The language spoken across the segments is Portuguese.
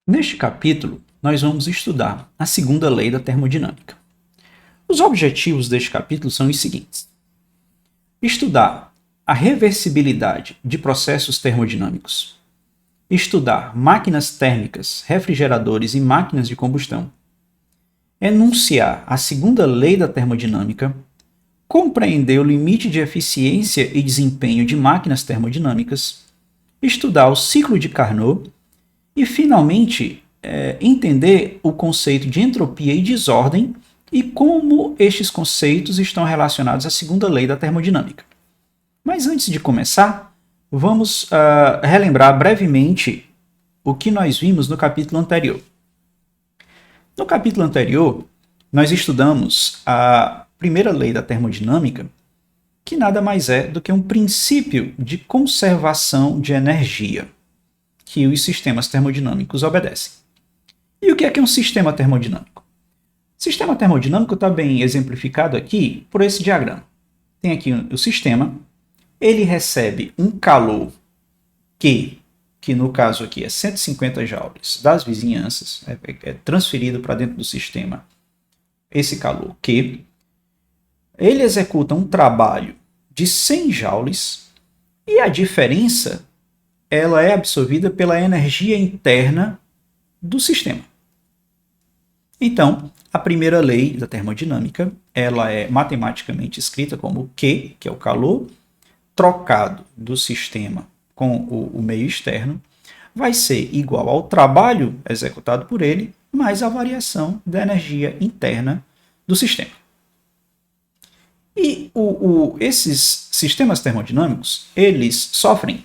Neste capítulo, nós vamos estudar a segunda lei da termodinâmica. Os objetivos deste capítulo são os seguintes: estudar a reversibilidade de processos termodinâmicos, estudar máquinas térmicas, refrigeradores e máquinas de combustão, enunciar a segunda lei da termodinâmica, compreender o limite de eficiência e desempenho de máquinas termodinâmicas, estudar o ciclo de Carnot e, finalmente, entender o conceito de entropia e desordem e como estes conceitos estão relacionados à segunda lei da termodinâmica. Mas antes de começar, vamos relembrar brevemente o que nós vimos no capítulo anterior. No capítulo anterior, nós estudamos a primeira lei da termodinâmica, que nada mais é do que um princípio de conservação de energia que os sistemas termodinâmicos obedecem. E o que é um sistema termodinâmico? O sistema termodinâmico está bem exemplificado aqui por esse diagrama. Tem aqui o sistema, ele recebe um calor que no caso aqui é 150 joules das vizinhanças, é transferido para dentro do sistema esse calor Q. Ele executa um trabalho de 100 joules e a diferença ela é absorvida pela energia interna do sistema. Então, a primeira lei da termodinâmica ela é matematicamente escrita como Q, que é o calor, trocado do sistema com o meio externo, vai ser igual ao trabalho executado por ele, mais a variação da energia interna do sistema. E esses sistemas termodinâmicos, eles sofrem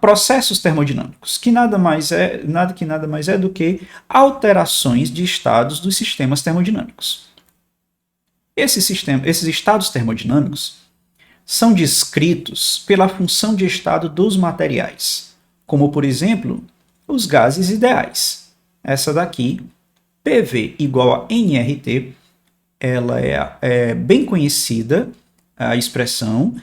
processos termodinâmicos, que nada mais é do que alterações de estados dos sistemas termodinâmicos. Esses estados termodinâmicos são descritos pela função de estado dos materiais, como, por exemplo, os gases ideais. Essa daqui, PV igual a nRT, ela é bem conhecida, a expressão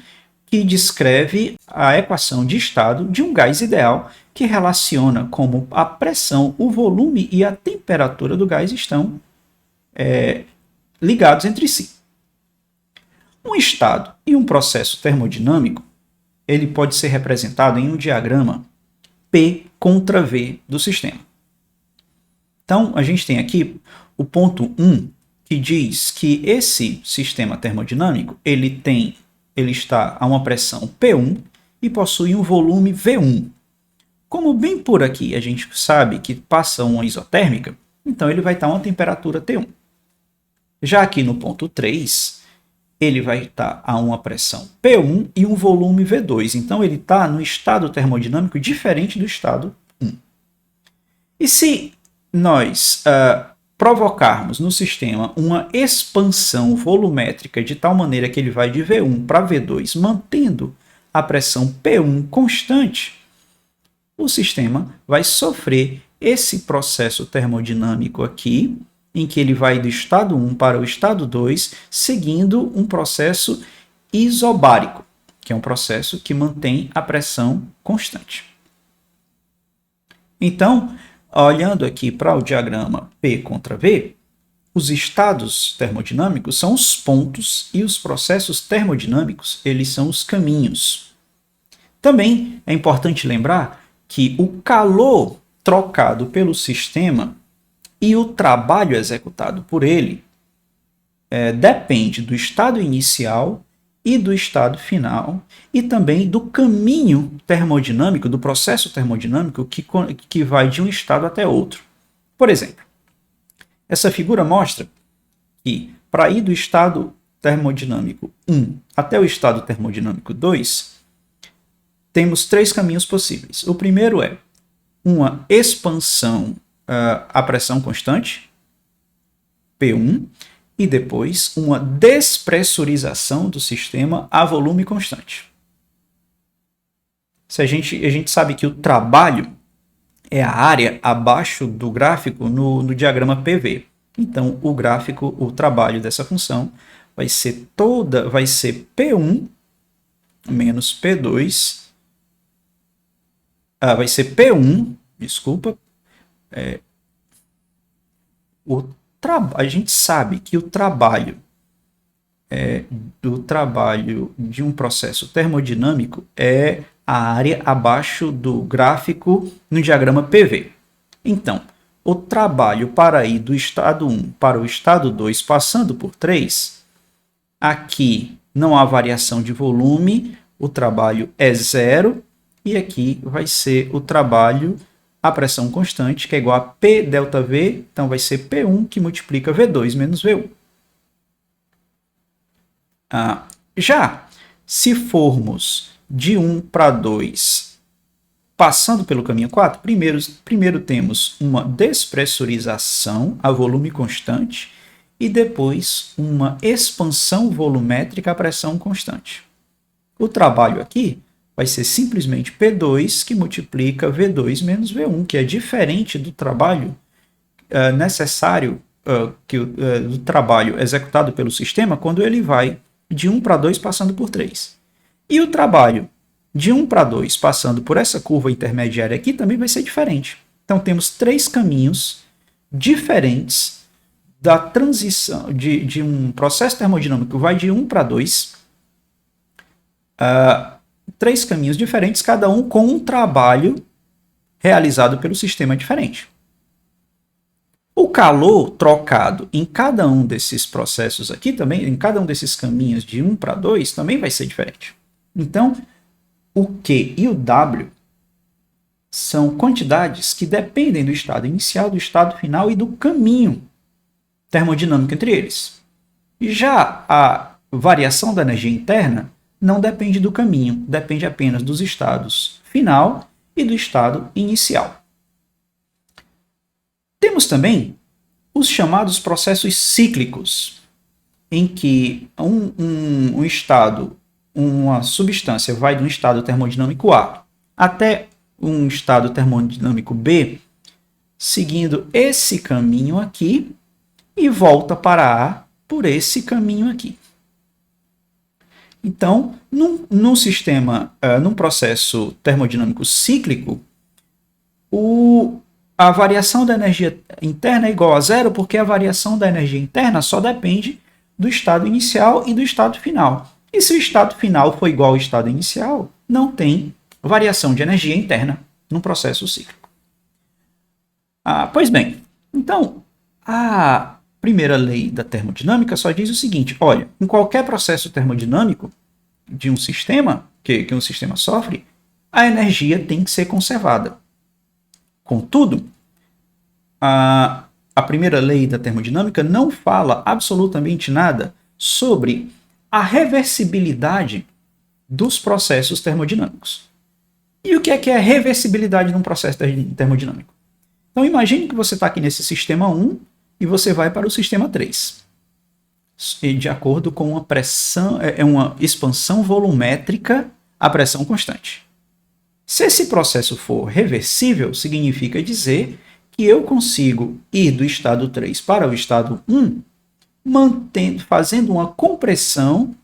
que descreve a equação de estado de um gás ideal, que relaciona como a pressão, o volume e a temperatura do gás estão ligados entre si. Um estado e um processo termodinâmico, ele pode ser representado em um diagrama P contra V do sistema. Então, a gente tem aqui o ponto 1, que diz que esse sistema termodinâmico ele está a uma pressão P1 e possui um volume V1. Como bem por aqui a gente sabe que passa uma isotérmica, então ele vai estar a uma temperatura T1. Já aqui no ponto 3, ele vai estar a uma pressão P1 e um volume V2. Então ele está no estado termodinâmico diferente do estado 1. E se nós provocarmos no sistema uma expansão volumétrica de tal maneira que ele vai de V1 para V2, mantendo a pressão P1 constante, o sistema vai sofrer esse processo termodinâmico aqui, em que ele vai do estado 1 para o estado 2, seguindo um processo isobárico, que é um processo que mantém a pressão constante. Então, olhando aqui para o diagrama P contra V, os estados termodinâmicos são os pontos e os processos termodinâmicos, eles são os caminhos. Também é importante lembrar que o calor trocado pelo sistema e o trabalho executado por ele depende do estado inicial e do estado final, e também do caminho termodinâmico, do processo termodinâmico que vai de um estado até outro. Por exemplo, essa figura mostra que para ir do estado termodinâmico 1 até o estado termodinâmico 2, temos 3 caminhos possíveis. O primeiro é uma expansão a pressão constante, P1, e depois uma despressurização do sistema a volume constante. A gente sabe que o trabalho é a área abaixo do gráfico no diagrama PV. Então, o trabalho dessa função vai ser P1 menos P2, vai ser P1 desculpa, a gente sabe que o trabalho de um processo termodinâmico é a área abaixo do gráfico no diagrama PV. Então, o trabalho para ir do estado 1 para o estado 2 passando por 3, aqui não há variação de volume, o trabalho é zero, e aqui vai ser o trabalho, a pressão constante, que é igual a P delta V, então vai ser P1 que multiplica V2 menos V1. Já se formos de 1 para 2, passando pelo caminho 4, primeiro temos uma despressurização a volume constante e depois uma expansão volumétrica a pressão constante. O trabalho aqui vai ser simplesmente P2 que multiplica V2 menos V1, que é diferente do trabalho necessário, do trabalho executado pelo sistema quando ele vai de 1 para 2 passando por 3. E o trabalho de 1 para 2 passando por essa curva intermediária aqui também vai ser diferente. Então temos 3 caminhos diferentes da transição de um processo termodinâmico que vai de 1 para 2, 3 caminhos diferentes, cada um com um trabalho realizado pelo sistema diferente. O calor trocado em cada um desses processos aqui também, em cada um desses caminhos de 1 para 2, também vai ser diferente. Então, o Q e o W são quantidades que dependem do estado inicial, do estado final e do caminho termodinâmico entre eles. Já a variação da energia interna não depende do caminho, depende apenas dos estados final e do estado inicial. Temos também os chamados processos cíclicos, em que um estado, uma substância vai de um estado termodinâmico A até um estado termodinâmico B, seguindo esse caminho aqui, e volta para A por esse caminho aqui. Então, num processo termodinâmico cíclico, a variação da energia interna é igual a zero, porque a variação da energia interna só depende do estado inicial e do estado final. E se o estado final for igual ao estado inicial, não tem variação de energia interna num processo cíclico. Pois bem, então, a primeira lei da termodinâmica só diz o seguinte: olha, em qualquer processo termodinâmico de um sistema, que um sistema sofre, a energia tem que ser conservada. Contudo, a primeira lei da termodinâmica não fala absolutamente nada sobre a reversibilidade dos processos termodinâmicos. E o que é reversibilidade num processo termodinâmico? Então, imagine que você está aqui nesse sistema 1 e você vai para o sistema 3. De acordo com uma pressão, uma expansão volumétrica a pressão constante. Se esse processo for reversível, significa dizer que eu consigo ir do estado 3 para o estado 1, fazendo uma compressão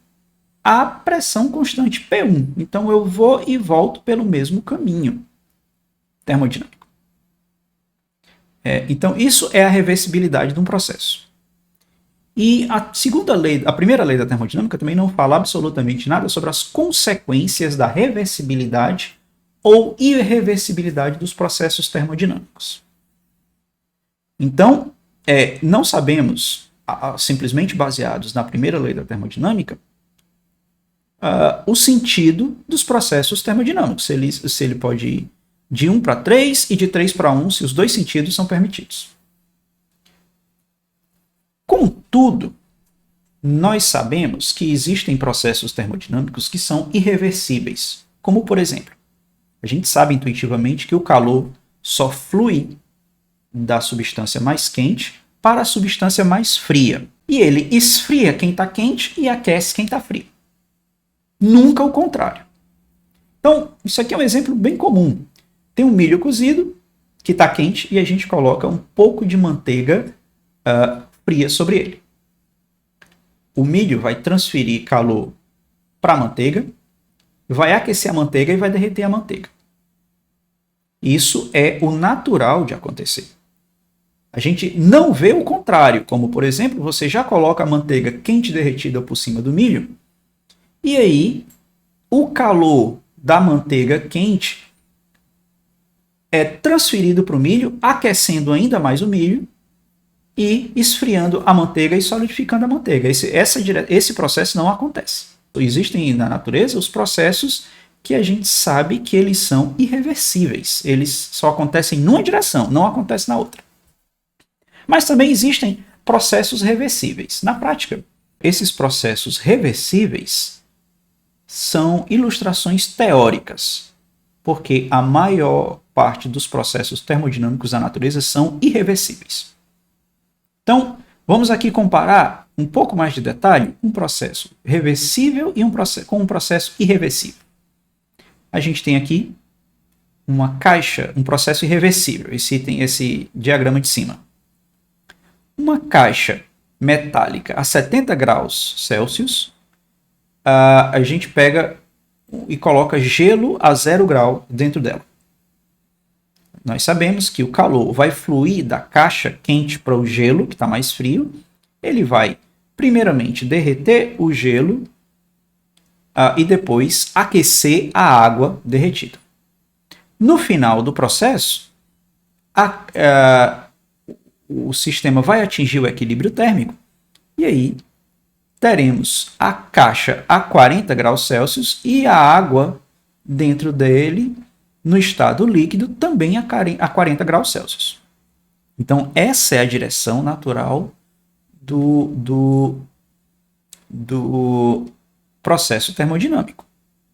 à pressão constante P1. Então eu vou e volto pelo mesmo caminho termodinâmico. Então isso é a reversibilidade de um processo. E a primeira lei da termodinâmica também não fala absolutamente nada sobre as consequências da reversibilidade ou irreversibilidade dos processos termodinâmicos. Então, não sabemos, simplesmente baseados na primeira lei da termodinâmica, o sentido dos processos termodinâmicos, se ele pode ir de 1 para 3 e de 3 para 1, se os dois sentidos são permitidos. Contudo, nós sabemos que existem processos termodinâmicos que são irreversíveis, como, por exemplo, a gente sabe intuitivamente que o calor só flui da substância mais quente para a substância mais fria. E ele esfria quem está quente e aquece quem está frio. Nunca o contrário. Então, isso aqui é um exemplo bem comum. Tem um milho cozido que está quente e a gente coloca um pouco de manteiga fria sobre ele. O milho vai transferir calor para a manteiga, vai aquecer a manteiga e vai derreter a manteiga. Isso é o natural de acontecer. A gente não vê o contrário, como, por exemplo, você já coloca a manteiga quente derretida por cima do milho, e aí o calor da manteiga quente é transferido para o milho, aquecendo ainda mais o milho e esfriando a manteiga e solidificando a manteiga. Esse processo não acontece. Existem na natureza os processos que a gente sabe que eles são irreversíveis. Eles só acontecem numa direção, não acontecem na outra. Mas também existem processos reversíveis. Na prática, esses processos reversíveis são ilustrações teóricas, porque a maior parte dos processos termodinâmicos da natureza são irreversíveis. Então, vamos aqui comparar um pouco mais de detalhe um processo reversível e com um processo irreversível. A gente tem aqui uma caixa, um processo irreversível, esse diagrama de cima. Uma caixa metálica a 70 graus Celsius, a gente pega e coloca gelo a 0 grau dentro dela. Nós sabemos que o calor vai fluir da caixa quente para o gelo, que está mais frio. Ele vai, primeiramente, derreter o gelo e depois aquecer a água derretida. No final do processo, o sistema vai atingir o equilíbrio térmico e aí teremos a caixa a 40 graus Celsius e a água dentro dele, no estado líquido, também a 40 graus Celsius. Então, essa é a direção natural do processo termodinâmico.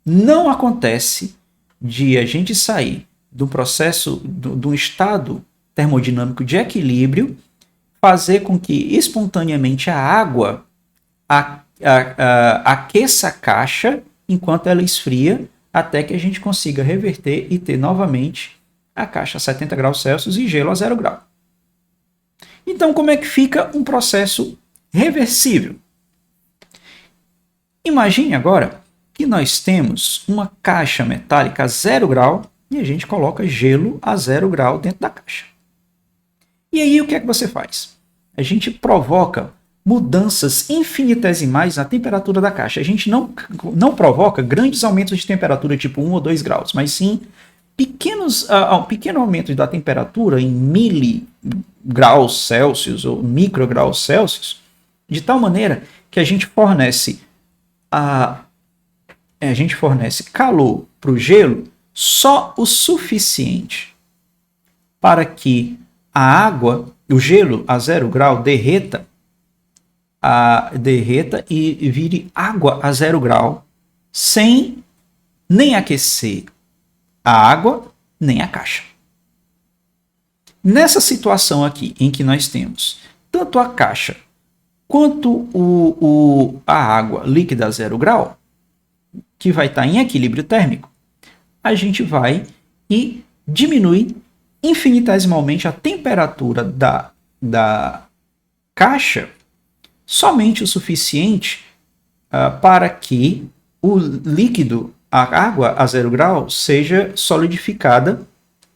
Não acontece de a gente sair do processo, do estado termodinâmico de equilíbrio, fazer com que espontaneamente a água aqueça a caixa enquanto ela esfria, até que a gente consiga reverter e ter novamente a caixa a 70 graus Celsius e gelo a 0 grau. Então, como é que fica um processo reversível? Imagine agora que nós temos uma caixa metálica a 0 grau e a gente coloca gelo a 0 grau dentro da caixa. E aí o que é que você faz? A gente provoca mudanças infinitesimais na temperatura da caixa. A gente não provoca grandes aumentos de temperatura, tipo 1 ou 2 graus, mas sim pequeno aumento da temperatura em miligraus Celsius ou micrograus Celsius, de tal maneira que a gente fornece calor para o gelo só o suficiente para que a água, o gelo a 0 grau derreta e vire água a 0 grau, sem nem aquecer a água, nem a caixa. Nessa situação aqui, em que nós temos tanto a caixa quanto a água líquida a 0 grau, que vai estar em equilíbrio térmico, a gente vai e diminui infinitesimalmente a temperatura da caixa, somente o suficiente para que o líquido, a água a 0 grau, seja solidificada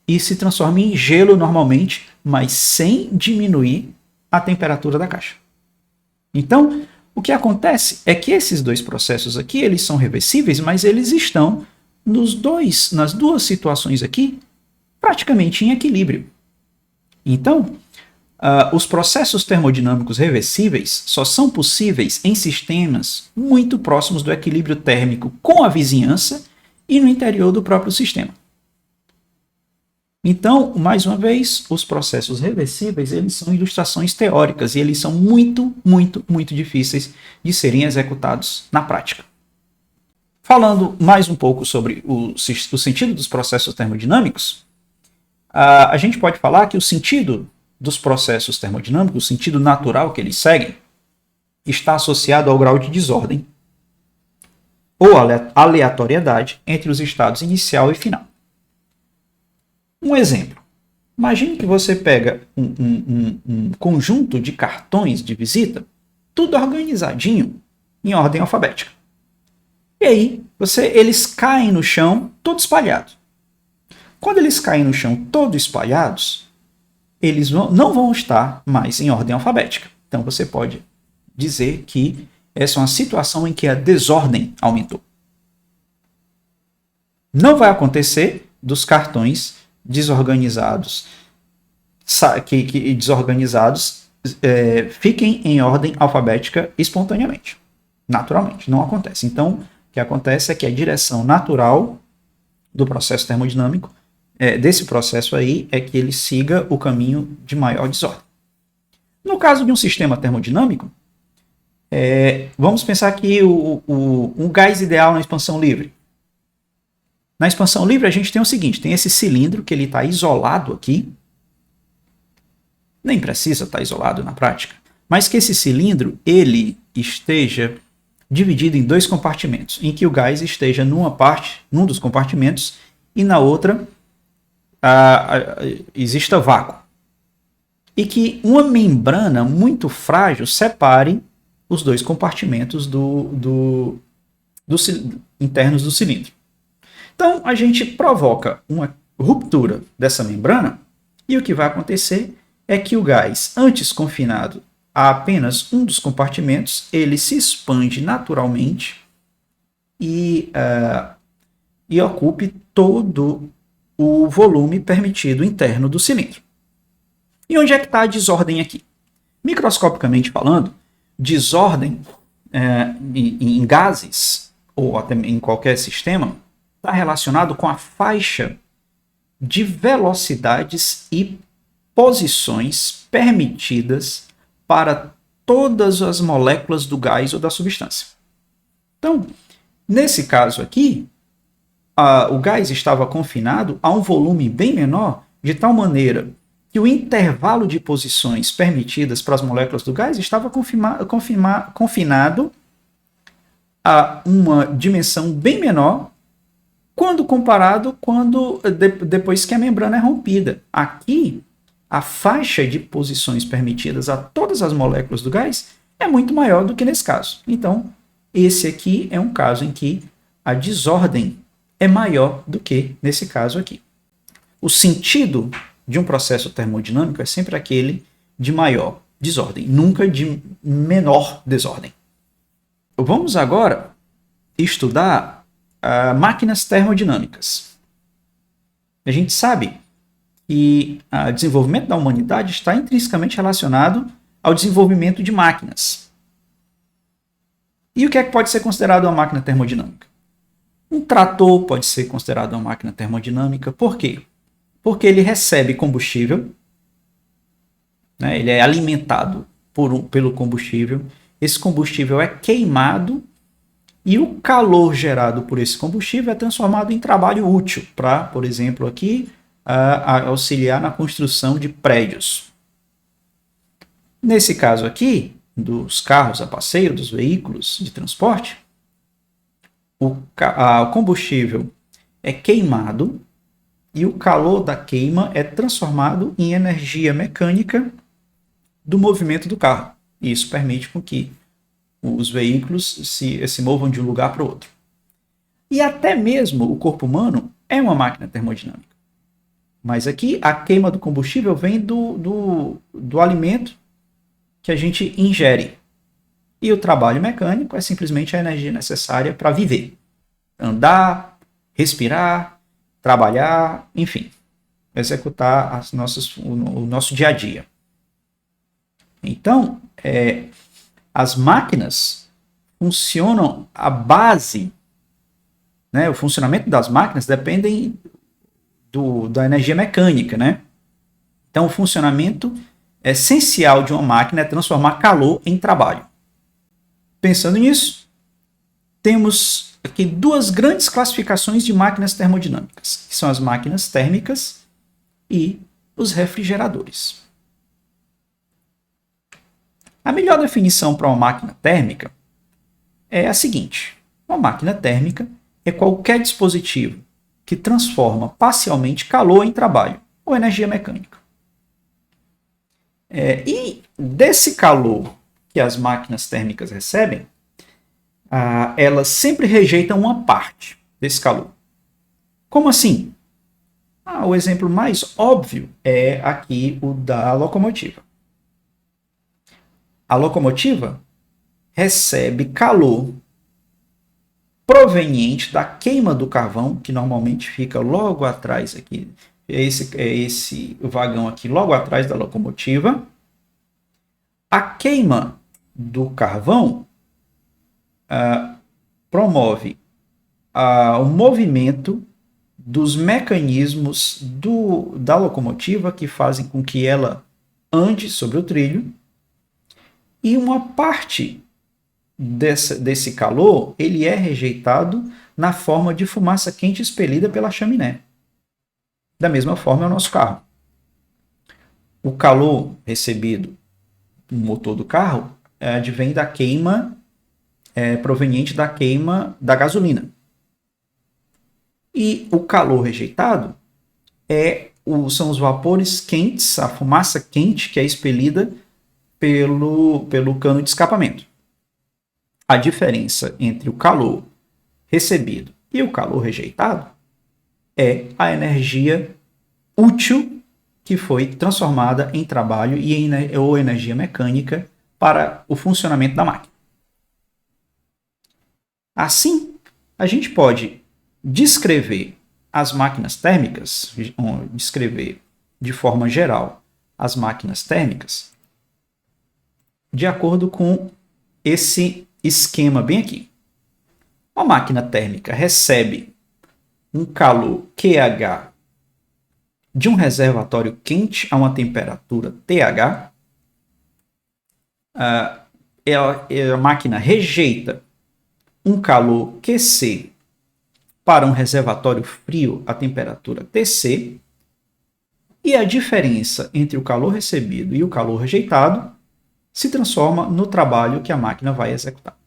e se transforme em gelo normalmente, mas sem diminuir a temperatura da caixa. Então, o que acontece é que esses dois processos aqui, eles são reversíveis, mas eles estão nas duas situações aqui praticamente em equilíbrio. Então, os processos termodinâmicos reversíveis só são possíveis em sistemas muito próximos do equilíbrio térmico com a vizinhança e no interior do próprio sistema. Então, mais uma vez, os processos reversíveis, eles são ilustrações teóricas e eles são muito, muito, muito difíceis de serem executados na prática. Falando mais um pouco sobre o sentido dos processos termodinâmicos, a gente pode falar que o sentido dos processos termodinâmicos, o sentido natural que eles seguem, está associado ao grau de desordem ou aleatoriedade entre os estados inicial e final. Um exemplo. Imagine que você pega um conjunto de cartões de visita, tudo organizadinho em ordem alfabética. E aí, eles caem no chão, todo espalhado. Quando eles caem no chão todos espalhados, eles não vão estar mais em ordem alfabética. Então você pode dizer que essa é uma situação em que a desordem aumentou. Não vai acontecer dos cartões desorganizados que desorganizados fiquem em ordem alfabética espontaneamente, naturalmente, não acontece. Então, o que acontece é que a direção natural do processo termodinâmico, desse processo aí, é que ele siga o caminho de maior desordem. No caso de um sistema termodinâmico, vamos pensar que um gás ideal na expansão livre. Na expansão livre a gente tem o seguinte, tem esse cilindro que ele está isolado aqui, nem precisa estar isolado na prática, mas que esse cilindro ele esteja dividido em dois compartimentos, em que o gás esteja num dos compartimentos e na outra exista vácuo. E que uma membrana muito frágil separe os dois compartimentos internos do cilindro. Então a gente provoca uma ruptura dessa membrana e o que vai acontecer é que o gás, antes confinado a apenas um dos compartimentos, ele se expande naturalmente e ocupe todo o volume permitido interno do cilindro. E onde é que está a desordem aqui? Microscopicamente falando, desordem em gases, ou até em qualquer sistema, está relacionado com a faixa de velocidades e posições permitidas para todas as moléculas do gás ou da substância. Então, nesse caso aqui, o gás estava confinado a um volume bem menor, de tal maneira que o intervalo de posições permitidas para as moléculas do gás estava confinado a uma dimensão bem menor quando comparado depois que a membrana é rompida. Aqui, a faixa de posições permitidas a todas as moléculas do gás é muito maior do que nesse caso. Então, esse aqui é um caso em que a desordem é maior do que nesse caso aqui. O sentido de um processo termodinâmico é sempre aquele de maior desordem, nunca de menor desordem. Vamos agora estudar máquinas termodinâmicas. A gente sabe que o desenvolvimento da humanidade está intrinsecamente relacionado ao desenvolvimento de máquinas. E o que é que pode ser considerado uma máquina termodinâmica? Um trator pode ser considerado uma máquina termodinâmica. Por quê? Porque ele recebe combustível, né? Ele é alimentado pelo combustível, esse combustível é queimado e o calor gerado por esse combustível é transformado em trabalho útil para, por exemplo, aqui, auxiliar na construção de prédios. Nesse caso aqui, dos carros a passeio, dos veículos de transporte, o combustível é queimado e o calor da queima é transformado em energia mecânica do movimento do carro. Isso permite com que os veículos se movam de um lugar para o outro. E até mesmo o corpo humano é uma máquina termodinâmica. Mas aqui a queima do combustível vem do alimento que a gente ingere. E o trabalho mecânico é simplesmente a energia necessária para viver. Andar, respirar, trabalhar, enfim. Executar o nosso dia a dia. Então, as máquinas funcionam, a base, né, o funcionamento das máquinas dependem da energia mecânica, né? Então, o funcionamento essencial de uma máquina é transformar calor em trabalho. Pensando nisso, temos aqui duas grandes classificações de máquinas termodinâmicas, que são as máquinas térmicas e os refrigeradores. A melhor definição para uma máquina térmica é a seguinte: uma máquina térmica é qualquer dispositivo que transforma parcialmente calor em trabalho ou energia mecânica. E desse calor que as máquinas térmicas recebem, elas sempre rejeitam uma parte desse calor. Como assim? O exemplo mais óbvio é aqui o da locomotiva. A locomotiva recebe calor proveniente da queima do carvão, que normalmente fica logo atrás aqui. É esse vagão aqui logo atrás da locomotiva. A queima do carvão promove o movimento dos mecanismos da locomotiva que fazem com que ela ande sobre o trilho, e uma parte desse calor ele é rejeitado na forma de fumaça quente expelida pela chaminé. Da mesma forma é o nosso carro. O calor recebido no motor do carro advém da queima proveniente da queima da gasolina. E o calor rejeitado são os vapores quentes, a fumaça quente que é expelida pelo cano de escapamento. A diferença entre o calor recebido e o calor rejeitado é a energia útil que foi transformada em trabalho ou energia mecânica para o funcionamento da máquina. Assim, a gente pode descrever as máquinas térmicas, descrever de forma geral as máquinas térmicas, de acordo com esse esquema bem aqui. Uma máquina térmica recebe um calor QH de um reservatório quente a uma temperatura TH. A máquina rejeita um calor QC para um reservatório frio a temperatura TC. E a diferença entre o calor recebido e o calor rejeitado se transforma no trabalho que a máquina vai executar.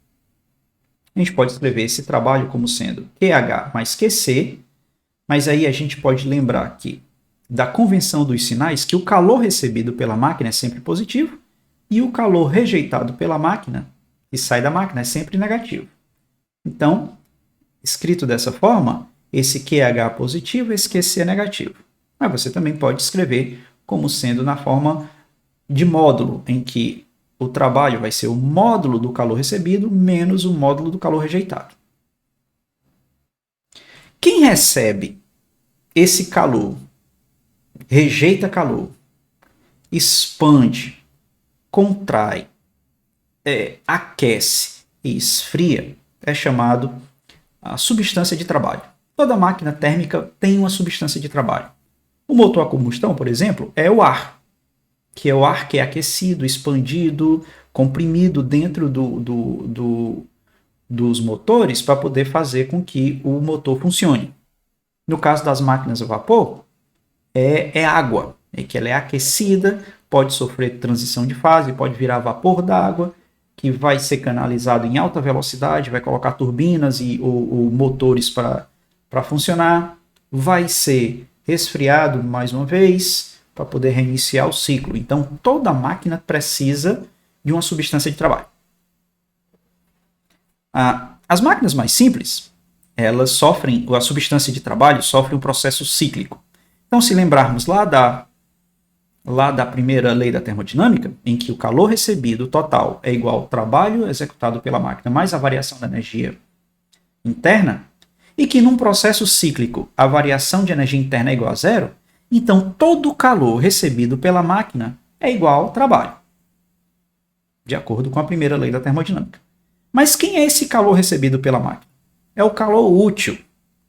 A gente pode escrever esse trabalho como sendo QH mais QC, mas aí a gente pode lembrar aqui da convenção dos sinais que o calor recebido pela máquina é sempre positivo e o calor rejeitado pela máquina, que sai da máquina, é sempre negativo. Então, escrito dessa forma, esse QH é positivo, esse QC é negativo. Mas você também pode escrever como sendo na forma de módulo, em que o trabalho vai ser o módulo do calor recebido menos o módulo do calor rejeitado. Quem recebe esse calor, rejeita calor, expande, contrai, aquece e esfria, é chamado a substância de trabalho. Toda máquina térmica tem uma substância de trabalho. O motor a combustão, por exemplo, é o ar, que é o ar que é aquecido, expandido, comprimido dentro dos motores para poder fazer com que o motor funcione. No caso das máquinas a vapor, é água, que ela é aquecida, pode sofrer transição de fase, pode virar vapor d'água, que vai ser canalizado em alta velocidade, vai colocar turbinas ou motores para funcionar, vai ser resfriado mais uma vez para poder reiniciar o ciclo. Então, toda máquina precisa de uma substância de trabalho. As máquinas mais simples, elas sofrem, a substância de trabalho sofre um processo cíclico. Então, se lembrarmos lá da primeira lei da termodinâmica, em que o calor recebido total é igual ao trabalho executado pela máquina mais a variação da energia interna, e que num processo cíclico a variação de energia interna é igual a zero, então todo o calor recebido pela máquina é igual ao trabalho, de acordo com a primeira lei da termodinâmica. Mas quem é esse calor recebido pela máquina? É o calor útil,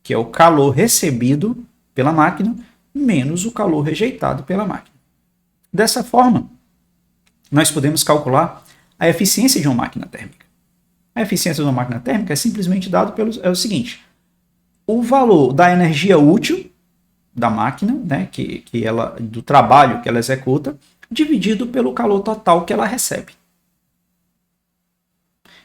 que é o calor recebido pela máquina menos o calor rejeitado pela máquina. Dessa forma, nós podemos calcular a eficiência de uma máquina térmica. A eficiência de uma máquina térmica é simplesmente dado o seguinte: o valor da energia útil da máquina, né, do trabalho que ela executa, dividido pelo calor total que ela recebe.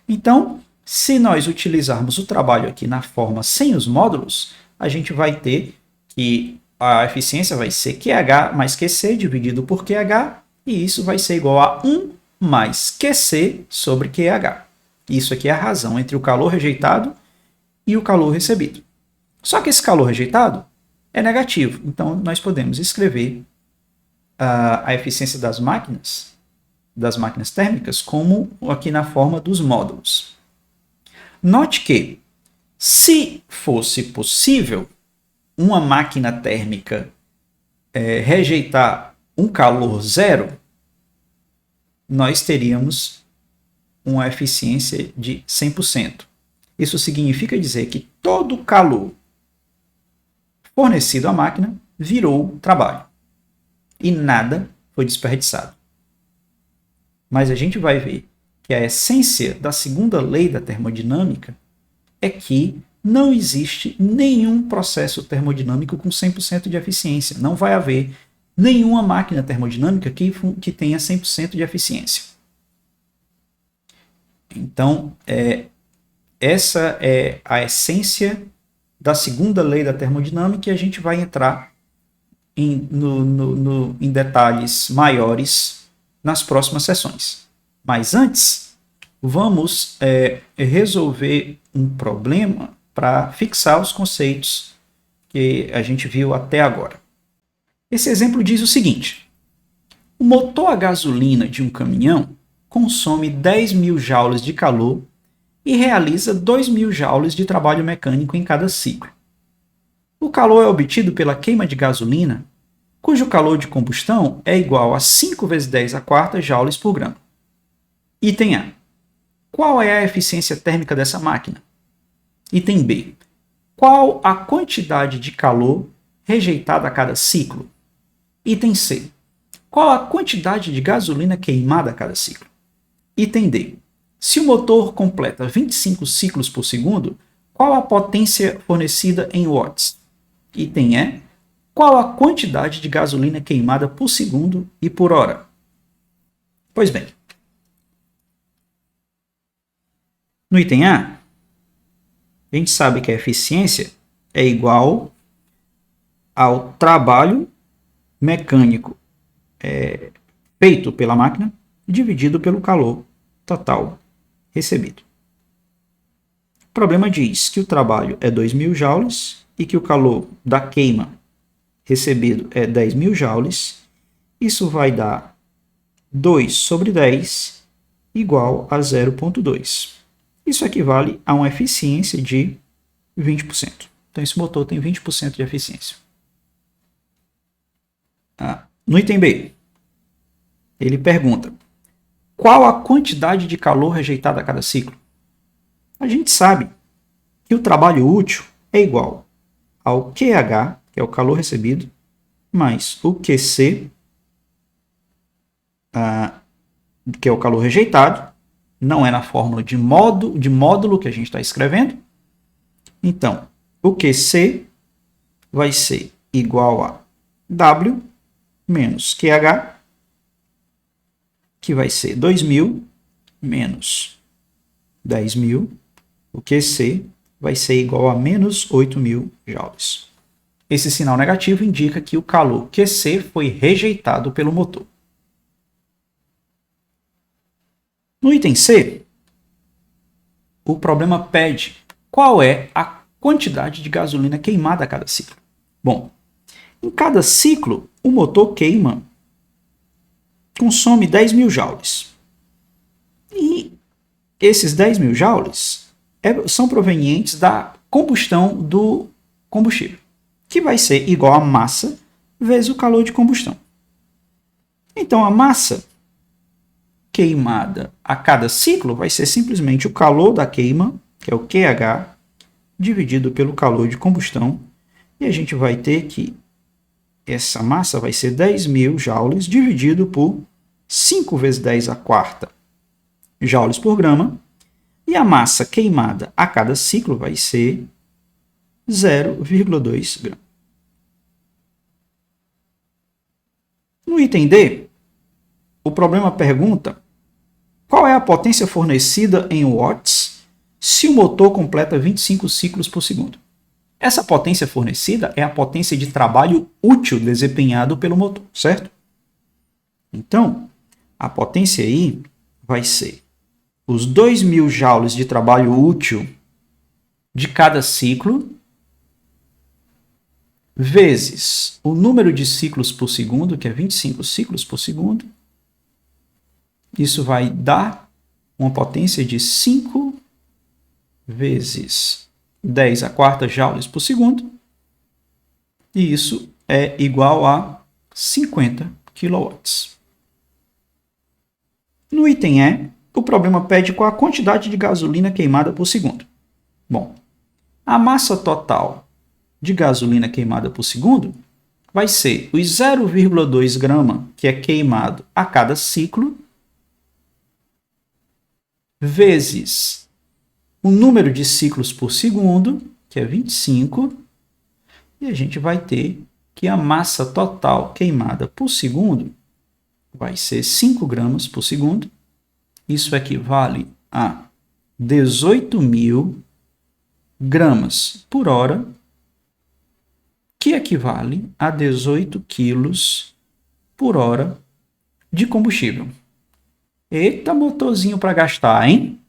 Então, se nós utilizarmos o trabalho aqui na forma sem os módulos, a gente vai ter que a eficiência vai ser QH mais QC dividido por QH, e isso vai ser igual a 1 mais QC sobre QH. Isso aqui é a razão entre o calor rejeitado e o calor recebido. Só que esse calor rejeitado é negativo. Então, nós podemos escrever a eficiência das máquinas térmicas como aqui na forma dos módulos. Note que, se fosse possível uma máquina térmica rejeitar um calor zero, nós teríamos uma eficiência de 100%. Isso significa dizer que todo o calor fornecido à máquina virou trabalho e nada foi desperdiçado. Mas a gente vai ver que a essência da segunda lei da termodinâmica é que não existe nenhum processo termodinâmico com 100% de eficiência. Não vai haver nenhuma máquina termodinâmica que tenha 100% de eficiência. Então, essa é a essência da segunda lei da termodinâmica e a gente vai entrar em detalhes maiores nas próximas sessões. Mas antes, vamos resolver um problema para fixar os conceitos que a gente viu até agora. Esse exemplo diz o seguinte: o motor a gasolina de um caminhão consome 10.000 joules de calor e realiza 2.000 joules de trabalho mecânico em cada ciclo. O calor é obtido pela queima de gasolina, cujo calor de combustão é igual a 5 vezes 10 a quarta joules por grama. Item A. Qual é a eficiência térmica dessa máquina? Item B. Qual a quantidade de calor rejeitada a cada ciclo? Item C. Qual a quantidade de gasolina queimada a cada ciclo? Item D. Se o motor completa 25 ciclos por segundo, qual a potência fornecida em watts? Item E. Qual a quantidade de gasolina queimada por segundo e por hora? Pois bem, no item A, a gente sabe que a eficiência é igual ao trabalho mecânico feito pela máquina dividido pelo calor total recebido. O problema diz que o trabalho é 2.000 joules e que o calor da queima recebido é 10.000 joules. Isso vai dar 2 sobre 10 igual a 0,2. Isso equivale a uma eficiência de 20%. Então, esse motor tem 20% de eficiência. No item B, ele pergunta: qual a quantidade de calor rejeitada a cada ciclo? A gente sabe que o trabalho útil é igual ao QH, que é o calor recebido, mais o QC, que é o calor rejeitado. Não é na fórmula de módulo que a gente está escrevendo. Então, o QC vai ser igual a W menos QH, que vai ser 2.000 menos 10.000. O QC vai ser igual a menos 8.000 joules. Esse sinal negativo indica que o calor QC foi rejeitado pelo motor. No item C, o problema pede qual é a quantidade de gasolina queimada a cada ciclo. Bom, em cada ciclo, o motor consome 10.000 joules. E esses 10.000 joules são provenientes da combustão do combustível, que vai ser igual a massa vezes o calor de combustão. Então, a massa queimada a cada ciclo vai ser simplesmente o calor da queima, que é o QH, dividido pelo calor de combustão. E a gente vai ter que essa massa vai ser 10.000 joules dividido por 5 vezes 10 a quarta joules por grama. E a massa queimada a cada ciclo vai ser 0,2 gramas. No item D, o problema pergunta qual é a potência fornecida em watts se o motor completa 25 ciclos por segundo. Essa potência fornecida é a potência de trabalho útil desempenhado pelo motor, certo? Então, a potência aí vai ser os 2.000 joules de trabalho útil de cada ciclo vezes o número de ciclos por segundo, que é 25 ciclos por segundo. Isso vai dar uma potência de 5 vezes 10 a quarta joules por segundo. E isso é igual a 50 kW. No item E, o problema pede qual a quantidade de gasolina queimada por segundo. Bom, a massa total de gasolina queimada por segundo vai ser os 0,2 grama que é queimado a cada ciclo, vezes o número de ciclos por segundo, que é 25, e a gente vai ter que a massa total queimada por segundo vai ser 5 gramas por segundo. Isso equivale a 18.000 gramas por hora, que equivale a 18 quilos por hora de combustível. Eita, motorzinho para gastar, hein?